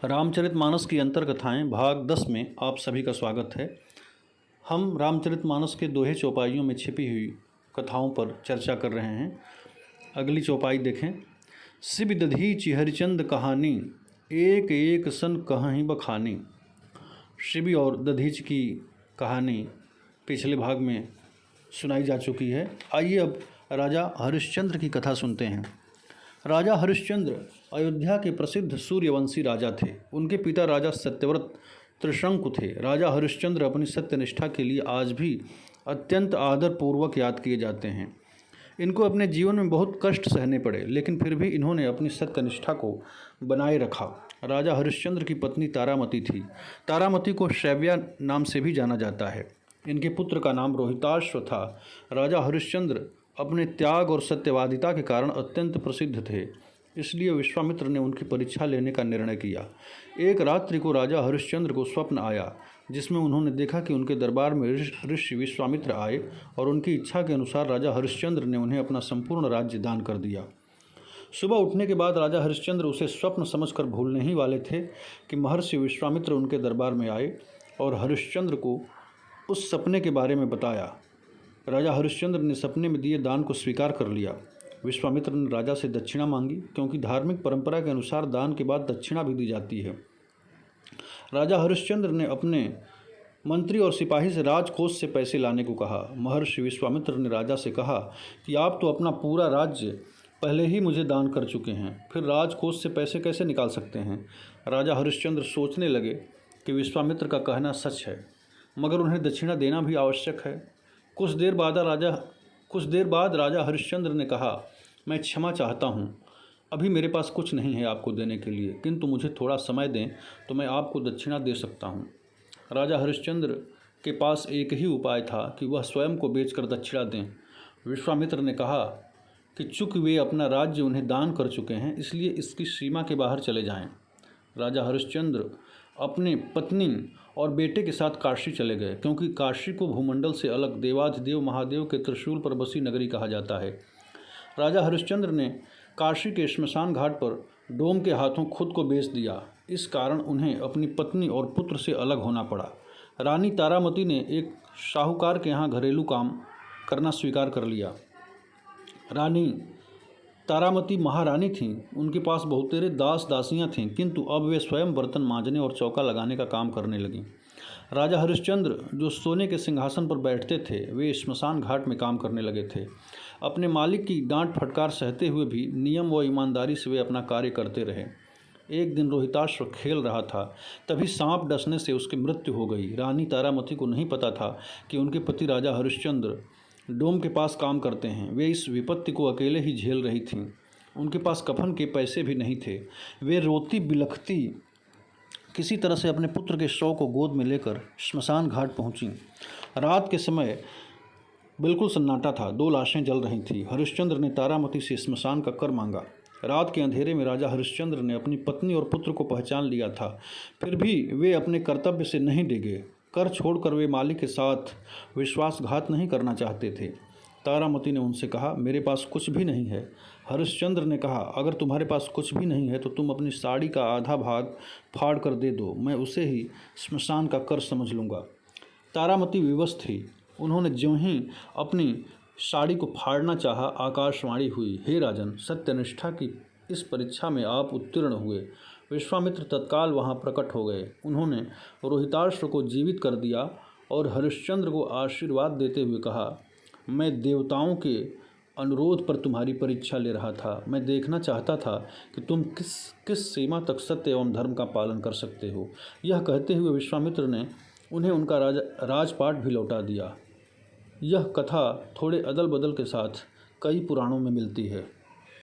रामचरितमानस की अंतर कथाएँ भाग 10 में आप सभी का स्वागत है। हम रामचरितमानस के दोहे चौपाइयों में छिपी हुई कथाओं पर चर्चा कर रहे हैं। अगली चौपाई देखें। शिव दधीच हरिचंद कहानी, एक एक सन कहीं बखानी। शिव और दधीच की कहानी पिछले भाग में सुनाई जा चुकी है। आइए अब राजा हरिश्चंद्र की कथा सुनते हैं। राजा हरिश्चंद्र अयोध्या के प्रसिद्ध सूर्यवंशी राजा थे। उनके पिता राजा सत्यव्रत त्रिशंकु थे। राजा हरिश्चंद्र अपनी सत्यनिष्ठा के लिए आज भी अत्यंत आदरपूर्वक याद किए जाते हैं। इनको अपने जीवन में बहुत कष्ट सहने पड़े, लेकिन फिर भी इन्होंने अपनी सत्यनिष्ठा को बनाए रखा। राजा हरिश्चंद्र की पत्नी तारामती थी। तारामती को शैव्या नाम से भी जाना जाता है। इनके पुत्र का नाम रोहिताश्व था। राजा हरिश्चंद्र अपने त्याग और सत्यवादिता के कारण अत्यंत प्रसिद्ध थे, इसलिए विश्वामित्र ने उनकी परीक्षा लेने का निर्णय किया। एक रात्रि को राजा हरिश्चंद्र को स्वप्न आया, जिसमें उन्होंने देखा कि उनके दरबार में ऋषि विश्वामित्र आए और उनकी इच्छा के अनुसार राजा हरिश्चंद्र ने उन्हें अपना संपूर्ण राज्य दान कर दिया। सुबह उठने के बाद राजा हरिश्चंद्र उसे स्वप्न समझकर भूलने ही वाले थे कि महर्षि विश्वामित्र उनके दरबार में आए और हरिश्चंद्र को उस सपने के बारे में बताया। राजा हरिश्चंद्र ने सपने में दिए दान को स्वीकार कर लिया। विश्वामित्र ने राजा से दक्षिणा मांगी, क्योंकि धार्मिक परंपरा के अनुसार दान के बाद दक्षिणा भी दी जाती है। राजा हरिश्चंद्र ने अपने मंत्री और सिपाही से राजकोष से पैसे लाने को कहा। महर्षि विश्वामित्र ने राजा से कहा कि आप तो अपना पूरा राज्य पहले ही मुझे दान कर चुके हैं, फिर राजकोष से पैसे कैसे निकाल सकते हैं। राजा हरिश्चंद्र सोचने लगे कि विश्वामित्र का कहना सच है, मगर उन्हें दक्षिणा देना भी आवश्यक है। कुछ देर बाद राजा हरिश्चंद्र ने कहा, मैं क्षमा चाहता हूँ, अभी मेरे पास कुछ नहीं है आपको देने के लिए, किंतु मुझे थोड़ा समय दें तो मैं आपको दक्षिणा दे सकता हूँ। राजा हरिश्चंद्र के पास एक ही उपाय था कि वह स्वयं को बेचकर दक्षिणा दें। विश्वामित्र ने कहा कि चूंकि वे अपना राज्य उन्हें दान कर चुके हैं, इसलिए इसकी सीमा के बाहर चले जाएं। राजा हरिश्चंद्र अपनी पत्नी और बेटे के साथ काशी चले गए, क्योंकि काशी को भूमंडल से अलग देवाधिदेव महादेव के त्रिशूल पर बसी नगरी कहा जाता है। राजा हरिश्चंद्र ने काशी के श्मशान घाट पर डोम के हाथों खुद को बेच दिया। इस कारण उन्हें अपनी पत्नी और पुत्र से अलग होना पड़ा। रानी तारामती ने एक साहूकार के यहाँ घरेलू काम करना स्वीकार कर लिया। रानी तारामती महारानी थीं। उनके पास बहुतेरे दास दासियां थीं, किंतु अब वे स्वयं बर्तन मांजने और चौका लगाने का काम करने लगीं। राजा हरिश्चंद्र जो सोने के सिंहासन पर बैठते थे, वे श्मशान घाट में काम करने लगे थे। अपने मालिक की डांट फटकार सहते हुए भी नियम व ईमानदारी से वे अपना कार्य करते रहे। एक दिन रोहिताश्व खेल रहा था, तभी सांप डसने से उसकी मृत्यु हो गई। रानी तारामती को नहीं पता था कि उनके पति राजा हरिश्चंद्र डोम के पास काम करते हैं। वे इस विपत्ति को अकेले ही झेल रही थीं। उनके पास कफन के पैसे भी नहीं थे। वे रोती बिलखती किसी तरह से अपने पुत्र के शव को गोद में लेकर श्मशान घाट पहुंची। रात के समय बिल्कुल सन्नाटा था। 2 लाशें जल रही थीं। हरिश्चंद्र ने तारामती से श्मशान का कर मांगा। रात के अंधेरे में राजा हरिश्चंद्र ने अपनी पत्नी और पुत्र को पहचान लिया था, फिर भी वे अपने कर्तव्य से नहीं डिगे। कर छोड़कर वे मालिक के साथ विश्वासघात नहीं करना चाहते थे। तारामती ने उनसे कहा, मेरे पास कुछ भी नहीं है। हरिश्चंद्र ने कहा, अगर तुम्हारे पास कुछ भी नहीं है तो तुम अपनी साड़ी का आधा भाग फाड़ कर दे दो, मैं उसे ही श्मशान का कर समझ लूँगा। तारामती विवश थी। उन्होंने ज्यों ही अपनी साड़ी को फाड़ना चाहा, आकाशवाणी हुई, हे राजन, सत्यनिष्ठा की इस परीक्षा में आप उत्तीर्ण हुए। विश्वामित्र तत्काल वहां प्रकट हो गए। उन्होंने रोहिताश्व को जीवित कर दिया और हरिश्चंद्र को आशीर्वाद देते हुए कहा, मैं देवताओं के अनुरोध पर तुम्हारी परीक्षा ले रहा था। मैं देखना चाहता था कि तुम किस सीमा तक सत्य एवं धर्म का पालन कर सकते हो। यह कहते हुए विश्वामित्र ने उन्हें उनका राजपाट भी लौटा दिया। यह कथा थोड़े अदल बदल के साथ कई पुराणों में मिलती है।